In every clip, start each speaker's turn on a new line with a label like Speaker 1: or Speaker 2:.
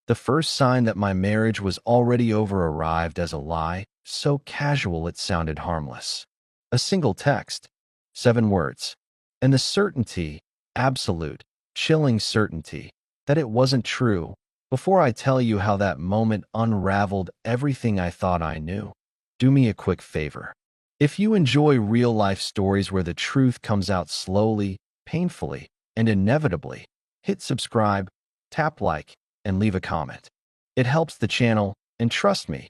Speaker 1: The first sign that my marriage was already over arrived as a lie, so casual it sounded harmless. A single text, 7 words, and the certainty, absolute, chilling certainty, that it wasn't true. Before I tell you how that moment unraveled everything I thought I knew, do me a quick favor. If you enjoy real-life stories where the truth comes out slowly, painfully, and inevitably, hit subscribe, tap like, and leave a comment. It helps the channel, and trust me,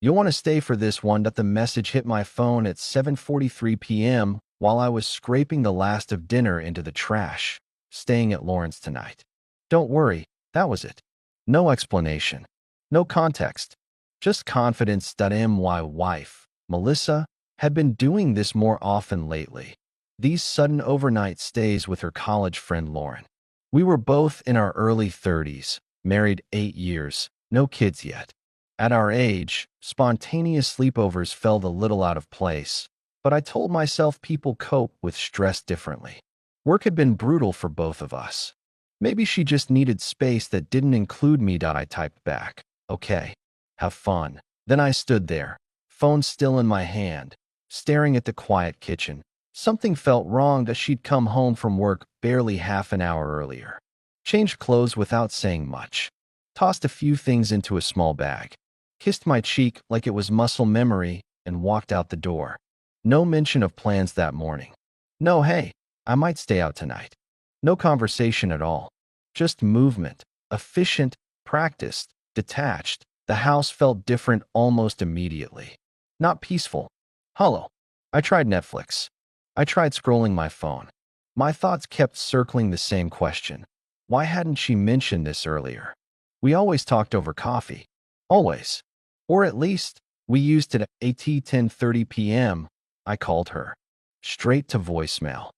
Speaker 1: you'll want to stay for this one. That the message hit my phone at 7:43 p.m. while I was scraping the last of dinner into the trash, staying at Lauren's tonight. Don't worry, that was it. No explanation, no context, just confidence. My wife, Melissa, had been doing this more often lately. These sudden overnight stays with her college friend Lauren. We were both in our early 30s, married 8 years, no kids yet. At our age, spontaneous sleepovers felt a little out of place, but I told myself people cope with stress differently. Work had been brutal for both of us. Maybe she just needed space that didn't include me. I typed back, "Okay, have fun." Then I stood there, phone still in my hand, staring at the quiet kitchen. Something felt wrong. That she'd come home from work barely half an hour earlier. Changed clothes without saying much. Tossed a few things into a small bag. Kissed my cheek like it was muscle memory and walked out the door. No mention of plans that morning. No, hey, I might stay out tonight. No conversation at all. Just movement. Efficient, practiced, detached. The house felt different almost immediately. Not peaceful. Hollow. I tried Netflix. I tried scrolling my phone. My thoughts kept circling the same question. Why hadn't she mentioned this earlier? We always talked over coffee. Always. Or at least, we used it at 10:30 p.m. I called her. Straight to voicemail.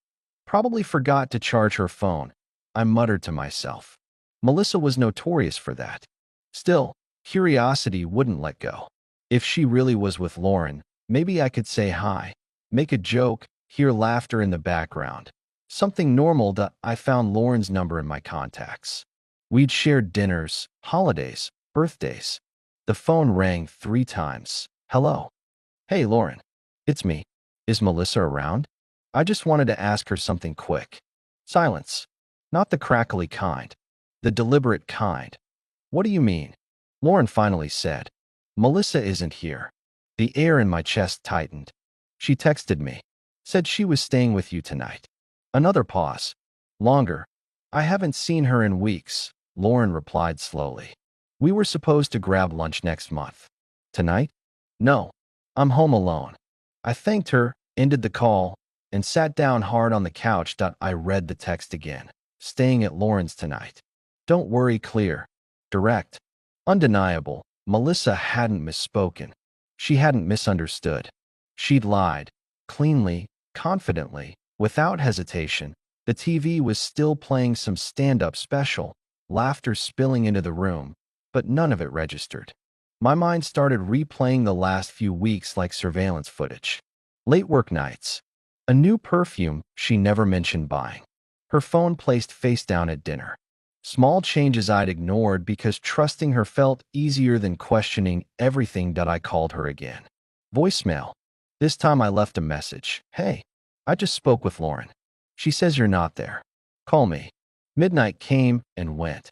Speaker 1: Probably forgot to charge her phone, I muttered to myself. Melissa was notorious for that. Still, curiosity wouldn't let go. If she really was with Lauren, maybe I could say hi, make a joke, hear laughter in the background. Something normal. I found Lauren's number in my contacts. We'd shared dinners, holidays, birthdays. The phone rang 3 times. Hello. Hey, Lauren. It's me. Is Melissa around? I just wanted to ask her something quick. Silence. Not the crackly kind. The deliberate kind. What do you mean? Lauren finally said. Melissa isn't here. The air in my chest tightened. She texted me. Said she was staying with you tonight. Another pause. Longer. I haven't seen her in weeks, Lauren replied slowly. We were supposed to grab lunch next month. Tonight? No. I'm home alone. I thanked her, ended the call, and sat down hard on the couch. I read the text again. Staying at Lauren's tonight. Don't worry, clear. Direct. Undeniable. Melissa hadn't misspoken. She hadn't misunderstood. She'd lied. Cleanly, confidently, without hesitation. The TV was still playing some stand-up special, laughter spilling into the room, but none of it registered. My mind started replaying the last few weeks like surveillance footage. Late work nights. A new perfume she never mentioned buying. Her phone placed face down at dinner. Small changes I'd ignored because trusting her felt easier than questioning everything. I called her again. Voicemail. This time I left a message. Hey, I just spoke with Lauren. She says you're not there. Call me. Midnight came and went.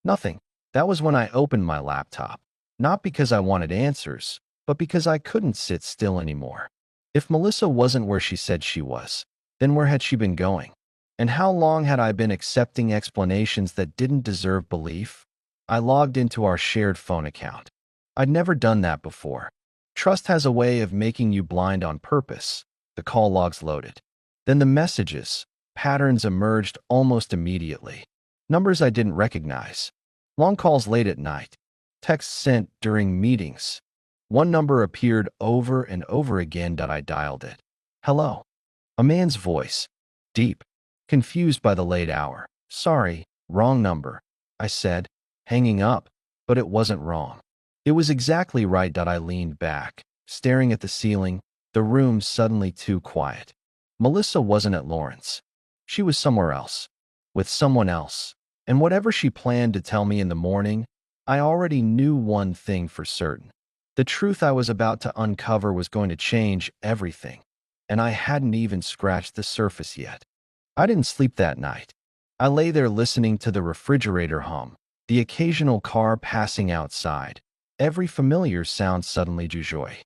Speaker 1: Nothing. That was when I opened my laptop. Not because I wanted answers, but because I couldn't sit still anymore. If Melissa wasn't where she said she was, then where had she been going? And how long had I been accepting explanations that didn't deserve belief? I logged into our shared phone account. I'd never done that before. Trust has a way of making you blind on purpose. The call logs loaded. Then the messages, patterns emerged almost immediately. Numbers I didn't recognize. Long calls late at night. Texts sent during meetings. One number appeared over and over again. I dialed it. Hello. A man's voice. Deep. Confused by the late hour. Sorry, wrong number, I said, hanging up, but it wasn't wrong. It was exactly right. I leaned back, staring at the ceiling, the room suddenly too quiet. Melissa wasn't at Lauren's. She was somewhere else, with someone else, and whatever she planned to tell me in the morning, I already knew one thing for certain. The truth I was about to uncover was going to change everything, and I hadn't even scratched the surface yet. I didn't sleep that night. I lay there listening to the refrigerator hum, the occasional car passing outside, every familiar sound suddenly drew joy.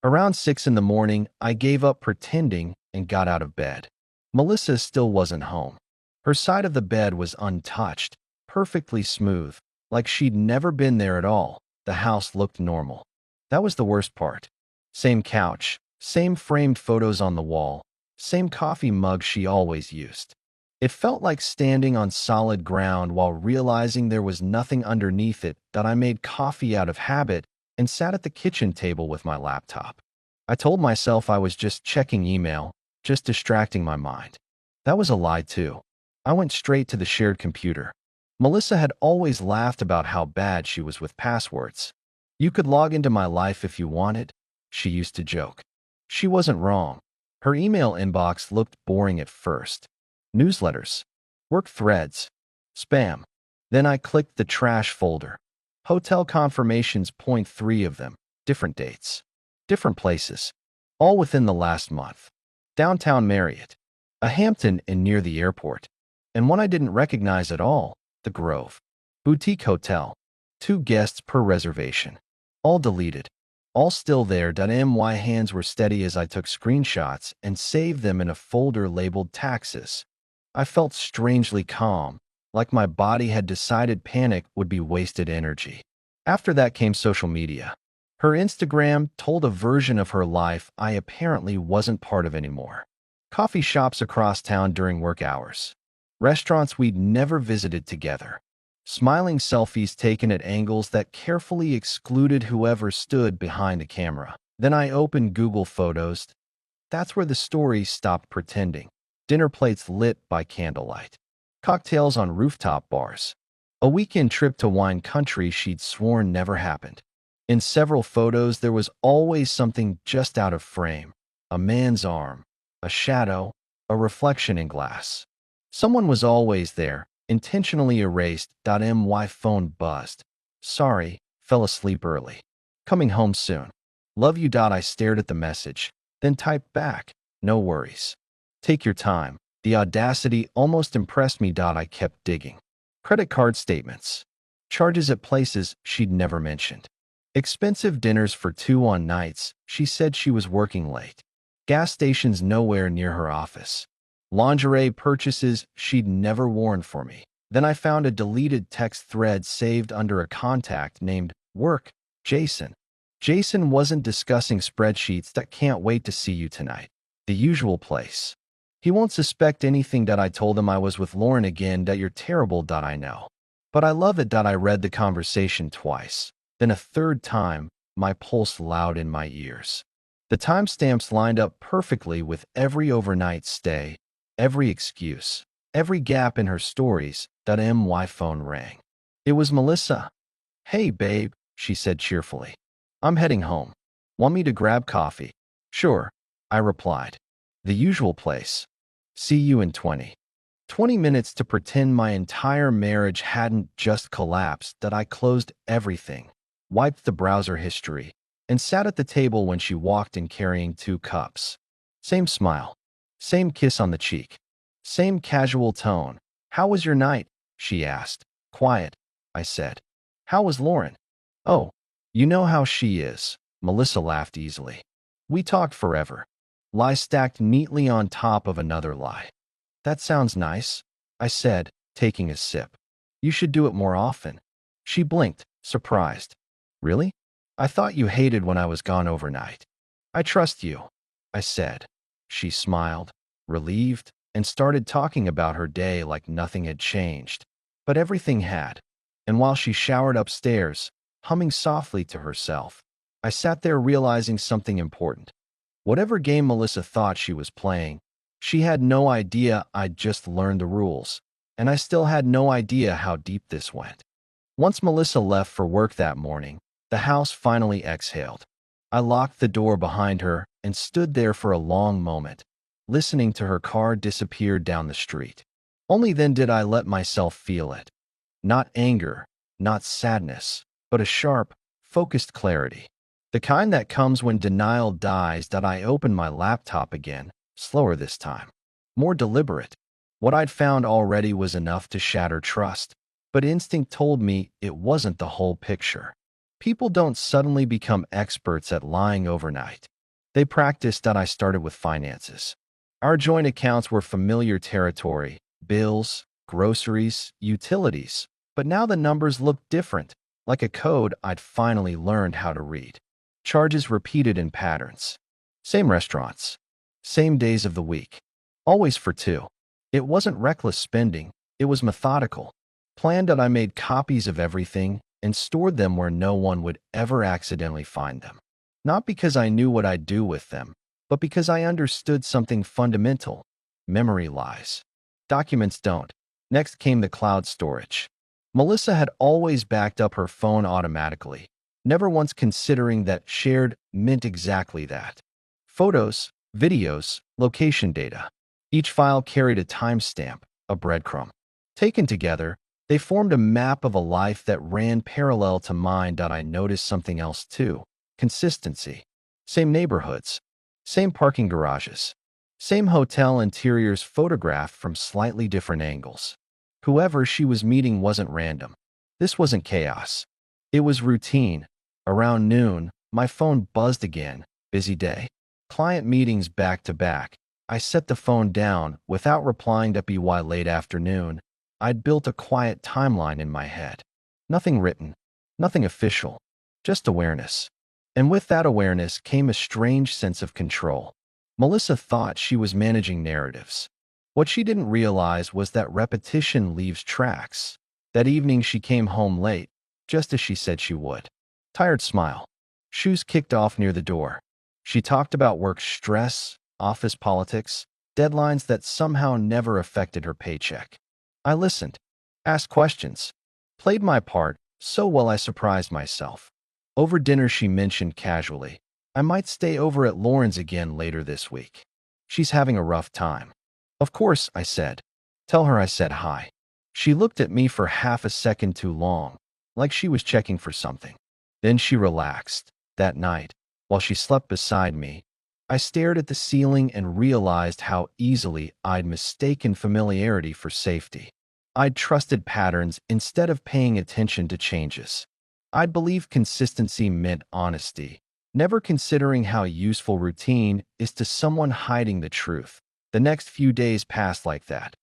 Speaker 1: Around 6 in the morning, I gave up pretending and got out of bed. Melissa still wasn't home. Her side of the bed was untouched, perfectly smooth, like she'd never been there at all. The house looked normal. That was the worst part. Same couch, same framed photos on the wall, same coffee mug she always used. It felt like standing on solid ground while realizing there was nothing underneath it. That I made coffee out of habit and sat at the kitchen table with my laptop. I told myself I was just checking email, just distracting my mind. That was a lie too. I went straight to the shared computer. Melissa had always laughed about how bad she was with passwords. You could log into my life if you wanted, she used to joke. She wasn't wrong. Her email inbox looked boring at first. Newsletters, work threads, spam. Then I clicked the trash folder. Hotel confirmations, point three of them, different dates, different places, all within the last month. Downtown Marriott, a Hampton Inn near the airport, and one I didn't recognize at all, the Grove. Boutique hotel, 2 guests per reservation. All deleted, all still there. My hands were steady as I took screenshots and saved them in a folder labeled taxes. I felt strangely calm, like my body had decided panic would be wasted energy. After that came social media. Her Instagram told a version of her life I apparently wasn't part of anymore. Coffee shops across town during work hours. Restaurants we'd never visited together. Smiling selfies taken at angles that carefully excluded whoever stood behind the camera. Then I opened Google Photos. That's where the story stopped pretending. Dinner plates lit by candlelight. Cocktails on rooftop bars. A weekend trip to wine country she'd sworn never happened. In several photos, there was always something just out of frame. A man's arm, a shadow, a reflection in glass. Someone was always there, intentionally erased. My phone buzzed. Sorry, fell asleep early. Coming home soon. Love you. I stared at the message, then typed back, no worries. Take your time. The audacity almost impressed me. I kept digging. Credit card statements. Charges at places she'd never mentioned. Expensive dinners for 2 on nights she said she was working late. Gas stations nowhere near her office. Lingerie purchases she'd never worn for me. Then I found a deleted text thread saved under a contact named Work, Jason. Jason wasn't discussing spreadsheets. Can't wait to see you tonight. The usual place. He won't suspect anything. I told him I was with Lauren again. You're terrible. I know. But I love it. I read the conversation twice. Then a third time, my pulse loud in my ears. The timestamps lined up perfectly with every overnight stay, every excuse, every gap in her stories. My phone rang. It was Melissa. Hey, babe, she said cheerfully. I'm heading home. Want me to grab coffee? Sure, I replied. The usual place. See you in 20 minutes. To pretend my entire marriage hadn't just collapsed. I closed everything, wiped the browser history, and sat at the table when she walked in carrying 2 cups. Same smile, same kiss on the cheek, same casual tone. How was your night? She asked. Quiet, I said. How was Lauren? Oh, you know how she is. Melissa laughed easily. We talked forever. Lie stacked neatly on top of another lie. That sounds nice, I said, taking a sip. You should do it more often. She blinked, surprised. Really? I thought you hated when I was gone overnight. I trust you, I said. She smiled, relieved, and started talking about her day like nothing had changed. But everything had. And while she showered upstairs, humming softly to herself, I sat there realizing something important. Whatever game Melissa thought she was playing, she had no idea I'd just learned the rules, and I still had no idea how deep this went. Once Melissa left for work that morning, the house finally exhaled. I locked the door behind her and stood there for a long moment, listening to her car disappear down the street. Only then did I let myself feel it. Not anger, not sadness, but a sharp, focused clarity. The kind that comes when denial dies. I opened my laptop again, slower this time, more deliberate. What I'd found already was enough to shatter trust, but instinct told me it wasn't the whole picture. People don't suddenly become experts at lying overnight. They practiced. I started with finances. Our joint accounts were familiar territory: bills, groceries, utilities. But now the numbers looked different, like a code I'd finally learned how to read. Charges repeated in patterns. Same restaurants. Same days of the week. Always for two. It wasn't reckless spending. It was methodical. Planned. I made copies of everything and stored them where no one would ever accidentally find them. Not because I knew what I'd do with them, but because I understood something fundamental. Memory lies. Documents don't. Next came the cloud storage. Melissa had always backed up her phone automatically, never once considering that shared meant exactly that. Photos, videos, location data. Each file carried a timestamp, a breadcrumb. Taken together, they formed a map of a life that ran parallel to mine. I noticed something else too: consistency. Same neighborhoods, same parking garages, same hotel interiors photographed from slightly different angles. Whoever she was meeting wasn't random. This wasn't chaos. It was routine. Around noon, my phone buzzed again. Busy day. Client meetings back to back. I set the phone down without replying. By late afternoon, I'd built a quiet timeline in my head. Nothing written, nothing official, just awareness. And with that awareness came a strange sense of control. Melissa thought she was managing narratives. What she didn't realize was that repetition leaves tracks. That evening she came home late, just as she said she would. Tired smile. Shoes kicked off near the door. She talked about work stress, office politics, deadlines that somehow never affected her paycheck. I listened, asked questions, played my part so well I surprised myself. Over dinner she mentioned casually, "I might stay over at Lauren's again later this week. She's having a rough time." "Of course," I said. "Tell her I said hi." She looked at me for half a second too long, like she was checking for something. Then she relaxed. That night, while she slept beside me, I stared at the ceiling and realized how easily I'd mistaken familiarity for safety. I'd trusted patterns instead of paying attention to changes. I'd believed consistency meant honesty, never considering how useful routine is to someone hiding the truth. The next few days passed like that.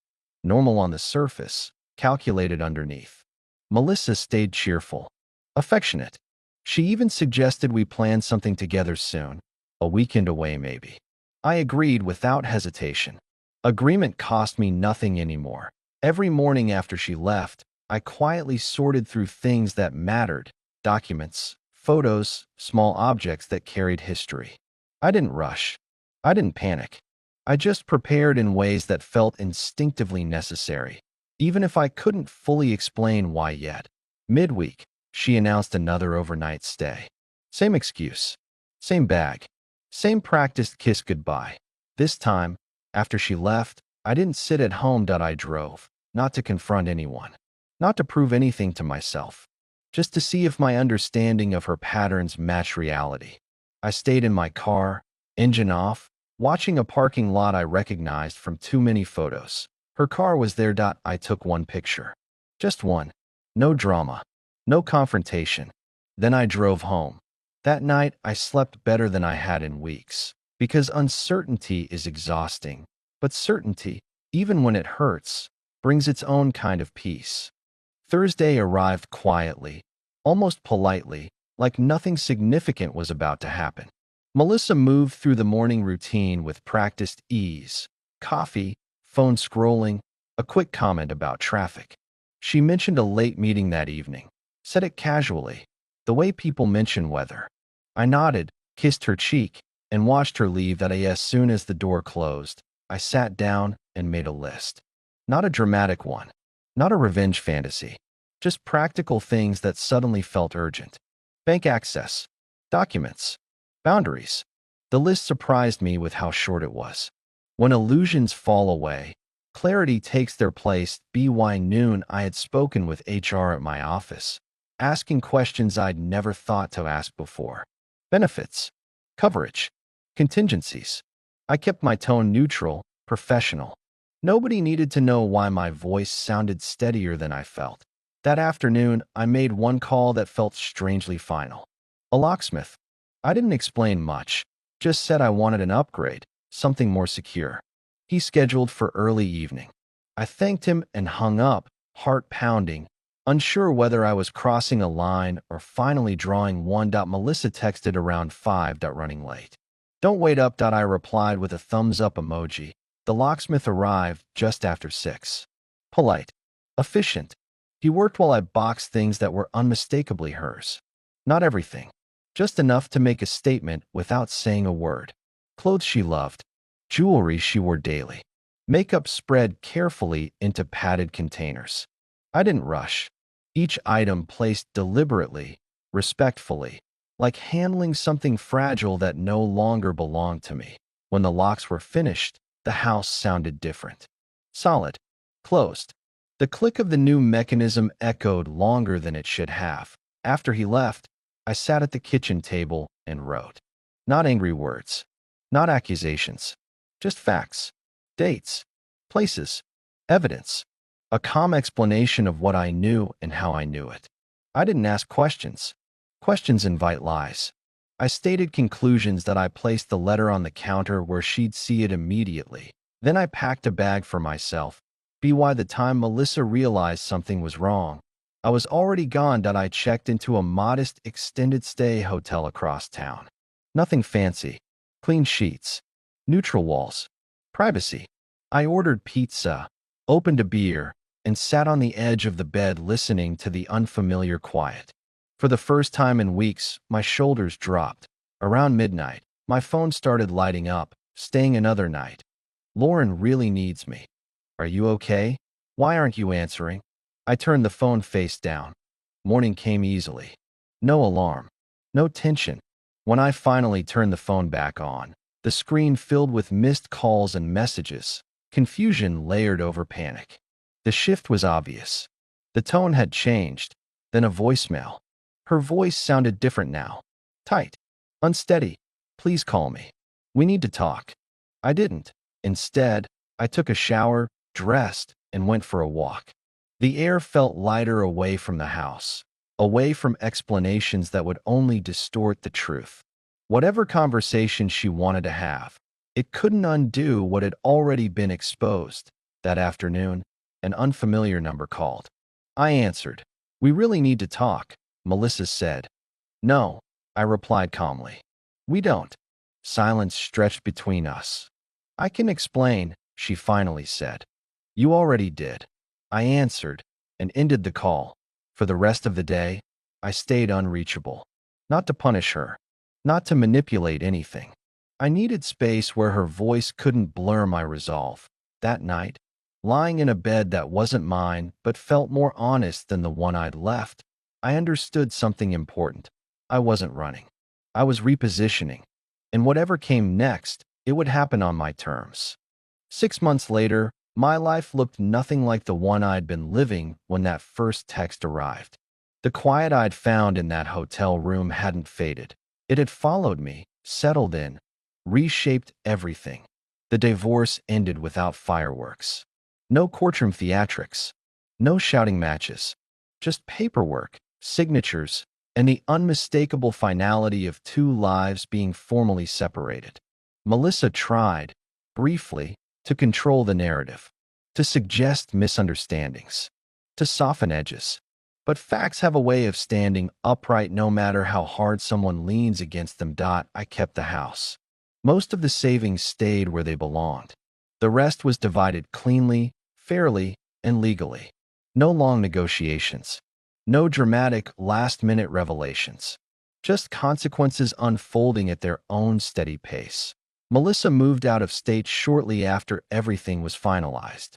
Speaker 1: Normal on the surface, calculated underneath. Melissa stayed cheerful, affectionate. She even suggested we plan something together soon, a weekend away maybe. I agreed without hesitation. Agreement cost me nothing anymore. Every morning after she left, I quietly sorted through things that mattered: documents, photos, small objects that carried history. I didn't rush. I didn't panic. I just prepared in ways that felt instinctively necessary, even if I couldn't fully explain why yet. Midweek, she announced another overnight stay. Same excuse, same bag, same practiced kiss goodbye. This time, after she left, I didn't sit at home. I drove, not to confront anyone, not to prove anything to myself, just to see if my understanding of her patterns matched reality. I stayed in my car, engine off, watching a parking lot I recognized from too many photos. Her car was there. I took one picture. Just one. No drama. No confrontation. Then I drove home. That night, I slept better than I had in weeks. Because uncertainty is exhausting. But certainty, even when it hurts, brings its own kind of peace. Thursday arrived quietly, almost politely, like nothing significant was about to happen. Melissa moved through the morning routine with practiced ease. Coffee, phone scrolling, a quick comment about traffic. She mentioned a late meeting that evening. Said it casually, the way people mention weather. I nodded, kissed her cheek, and watched her leave. As soon as the door closed, I sat down and made a list. Not a dramatic one, not a revenge fantasy, just practical things that suddenly felt urgent. Bank access, documents, boundaries. The list surprised me with how short it was. When illusions fall away, clarity takes their place. By noon, I had spoken with HR at my office. asking questions I'd never thought to ask before. Benefits, coverage, contingencies. I kept my tone neutral, professional. Nobody needed to know why my voice sounded steadier than I felt. That afternoon, I made one call that felt strangely final. A locksmith. I didn't explain much, just said I wanted an upgrade, something more secure. He scheduled for early evening. I thanked him and hung up, heart pounding, unsure whether I was crossing a line or finally drawing one. Melissa texted around 5. Running late. Don't wait up. I replied with a thumbs up emoji. The locksmith arrived just after 6. Polite. Efficient. He worked while I boxed things that were unmistakably hers. Not everything. Just enough to make a statement without saying a word. Clothes she loved. Jewelry she wore daily. Makeup spread carefully into padded containers. I didn't rush. Each item placed deliberately, respectfully, like handling something fragile that no longer belonged to me. When the locks were finished, the house sounded different. Solid. Closed. The click of the new mechanism echoed longer than it should have. After he left, I sat at the kitchen table and wrote. Not angry words. Not accusations. Just facts. Dates. Places. Evidence. A calm explanation of what I knew and how I knew it. I didn't ask questions. Questions invite lies. I stated conclusions that I placed the letter on the counter where she'd see it immediately. Then I packed a bag for myself. By the time Melissa realized something was wrong, I was already gone. I checked into a modest extended stay hotel across town. Nothing fancy. Clean sheets. Neutral walls. Privacy. I ordered pizza, opened a beer, and sat on the edge of the bed listening to the unfamiliar quiet. For the first time in weeks, my shoulders dropped. Around midnight, my phone started lighting up, staying another night. Lauren really needs me. Are you okay? Why aren't you answering? I turned the phone face down. Morning came easily. No alarm. No tension. When I finally turned the phone back on, the screen filled with missed calls and messages, confusion layered over panic. The shift was obvious. The tone had changed. Then a voicemail. Her voice sounded different now. Tight. Unsteady. Please call me. We need to talk. I didn't. Instead, I took a shower, dressed, and went for a walk. The air felt lighter away from the house, away from explanations that would only distort the truth. Whatever conversation she wanted to have, it couldn't undo what had already been exposed. That afternoon, an unfamiliar number called. I answered. We really need to talk, Melissa said. No, I replied calmly. We don't. Silence stretched between us. I can explain, she finally said. You already did. I answered and ended the call. For the rest of the day, I stayed unreachable. Not to punish her, not to manipulate anything. I needed space where her voice couldn't blur my resolve. That night, lying in a bed that wasn't mine but felt more honest than the one I'd left, I understood something important. I wasn't running. I was repositioning. And whatever came next, it would happen on my terms. 6 months later, my life looked nothing like the one I'd been living when that first text arrived. The quiet I'd found in that hotel room hadn't faded. It had followed me, settled in, reshaped everything. The divorce ended without fireworks. No courtroom theatrics. No shouting matches. Just paperwork, signatures, and the unmistakable finality of 2 lives being formally separated. Melissa tried, briefly, to control the narrative, to suggest misunderstandings, to soften edges. But facts have a way of standing upright no matter how hard someone leans against them. I kept the house. Most of the savings stayed where they belonged. The rest was divided cleanly, fairly, and legally. No long negotiations. No dramatic, last-minute revelations. Just consequences unfolding at their own steady pace. Melissa moved out of state shortly after everything was finalized.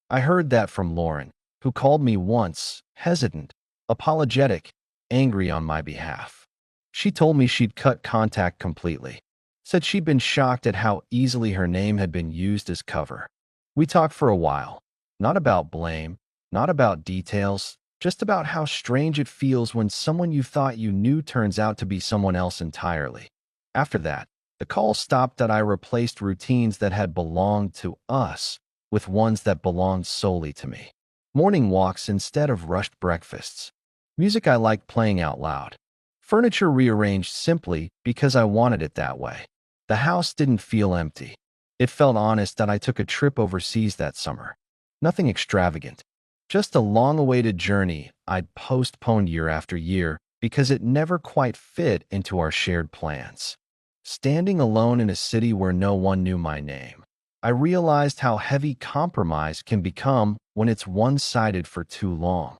Speaker 1: I heard that from Lauren, who called me once, hesitant, apologetic, angry on my behalf. She told me she'd cut contact completely. Said she'd been shocked at how easily her name had been used as cover. We talked for a while. Not about blame, not about details, just about how strange it feels when someone you thought you knew turns out to be someone else entirely. After that, the call stopped that I replaced routines that had belonged to us with ones that belonged solely to me. Morning walks instead of rushed breakfasts. Music I liked playing out loud. Furniture rearranged simply because I wanted it that way. The house didn't feel empty. It felt honest that I took a trip overseas that summer. Nothing extravagant. Just a long-awaited journey I'd postponed year after year because it never quite fit into our shared plans. Standing alone in a city where no one knew my name, I realized how heavy compromise can become when it's one-sided for too long.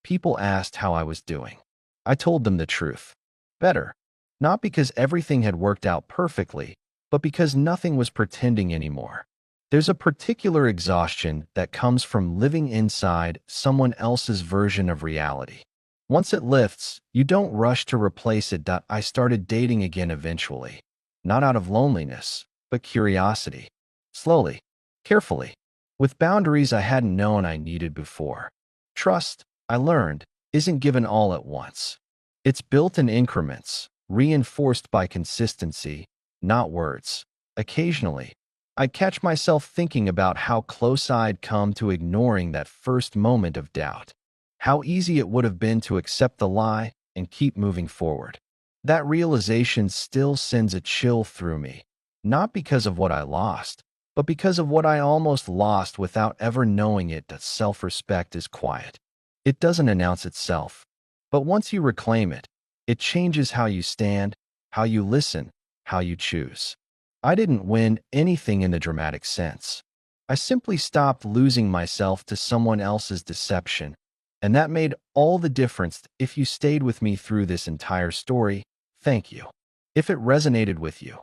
Speaker 1: People asked how I was doing. I told them the truth. Better. Not because everything had worked out perfectly, but because nothing was pretending anymore. There's a particular exhaustion that comes from living inside someone else's version of reality. Once it lifts, you don't rush to replace it. I started dating again eventually. Not out of loneliness, but curiosity. Slowly, carefully, with boundaries I hadn't known I needed before. Trust, I learned, isn't given all at once. It's built in increments, reinforced by consistency, not words. Occasionally, I'd catch myself thinking about how close I'd come to ignoring that first moment of doubt. How easy it would have been to accept the lie and keep moving forward. That realization still sends a chill through me, not because of what I lost, but because of what I almost lost without ever knowing it. That self-respect is quiet. It doesn't announce itself, but once you reclaim it, it changes how you stand, how you listen, how you choose. I didn't win anything in the dramatic sense. I simply stopped losing myself to someone else's deception, and that made all the difference. If you stayed with me through this entire story, thank you. If it resonated with you,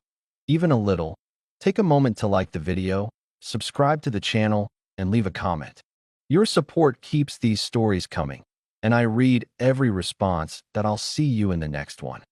Speaker 1: even a little, take a moment to like the video, subscribe to the channel, and leave a comment. Your support keeps these stories coming, and I read every response. That I'll see you in the next one.